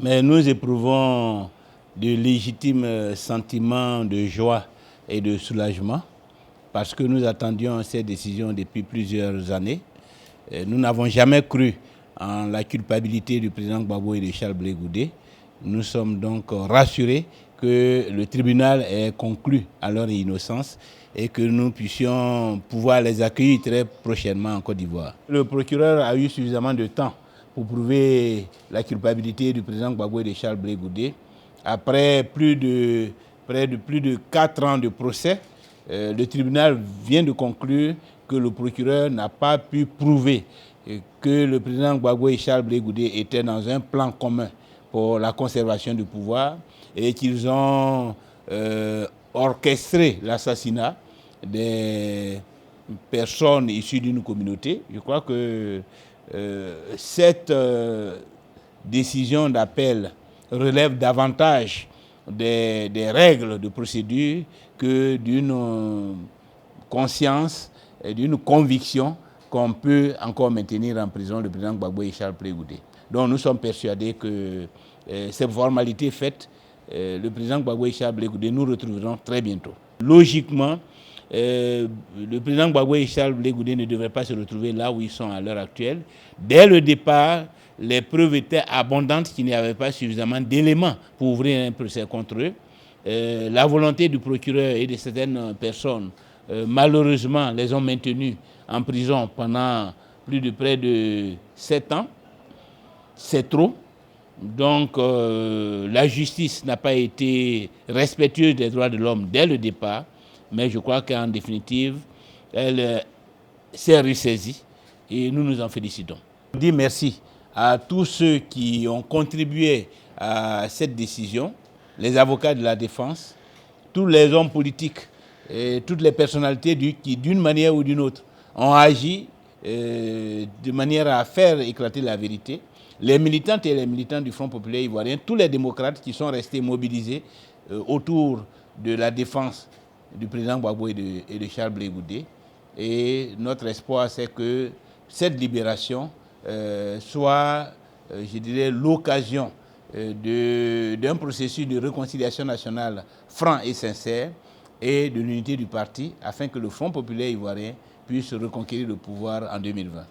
Mais nous éprouvons de légitimes sentiments de joie et de soulagement parce que nous attendions cette décision depuis plusieurs années. Nous n'avons jamais cru en la culpabilité du président Gbagbo et de Charles Blé Goudé. Nous sommes donc rassurés que le tribunal ait conclu à leur innocence et que nous puissions pouvoir les accueillir très prochainement en Côte d'Ivoire. Le procureur a eu suffisamment de temps pour prouver la culpabilité du président Gbagbo et de Charles Blé Goudé. Après plus de 4 ans de procès, le tribunal vient de conclure que le procureur n'a pas pu prouver que le président Gbagbo et Charles Blé Goudé étaient dans un plan commun pour la conservation du pouvoir et qu'ils ont orchestré l'assassinat des personnes issues d'une communauté. Je crois que cette décision d'appel relève davantage des règles de procédure que d'une conscience et d'une conviction qu'on peut encore maintenir en prison le président Gbagbo et Charles Blé Goudé. Donc nous sommes persuadés que ces formalités faites, le président Gbagbo et Charles Blé Goudé nous retrouverons très bientôt. Logiquement, le président Gbagbo et Charles Blé Goudé ne devraient pas se retrouver là où ils sont à l'heure actuelle. Dès le départ, les preuves étaient abondantes qu'il n'y avait pas suffisamment d'éléments pour ouvrir un procès contre eux. La volonté du procureur et de certaines personnes, malheureusement, les ont maintenus en prison pendant près de 7 ans. C'est trop. Donc la justice n'a pas été respectueuse des droits de l'homme dès le départ, mais je crois qu'en définitive, elle s'est ressaisie et nous nous en félicitons. Je dis merci à tous ceux qui ont contribué à cette décision, les avocats de la défense, tous les hommes politiques et toutes les personnalités qui, d'une manière ou d'une autre, ont agi de manière à faire éclater la vérité. Les militantes et les militants du Front populaire ivoirien, tous les démocrates qui sont restés mobilisés autour de la défense du président Gbagbo et de Charles Blé Goudé. Et notre espoir, c'est que cette libération soit, je dirais, l'occasion d'un processus de réconciliation nationale franc et sincère et de l'unité du parti afin que le Front populaire ivoirien puisse reconquérir le pouvoir en 2020.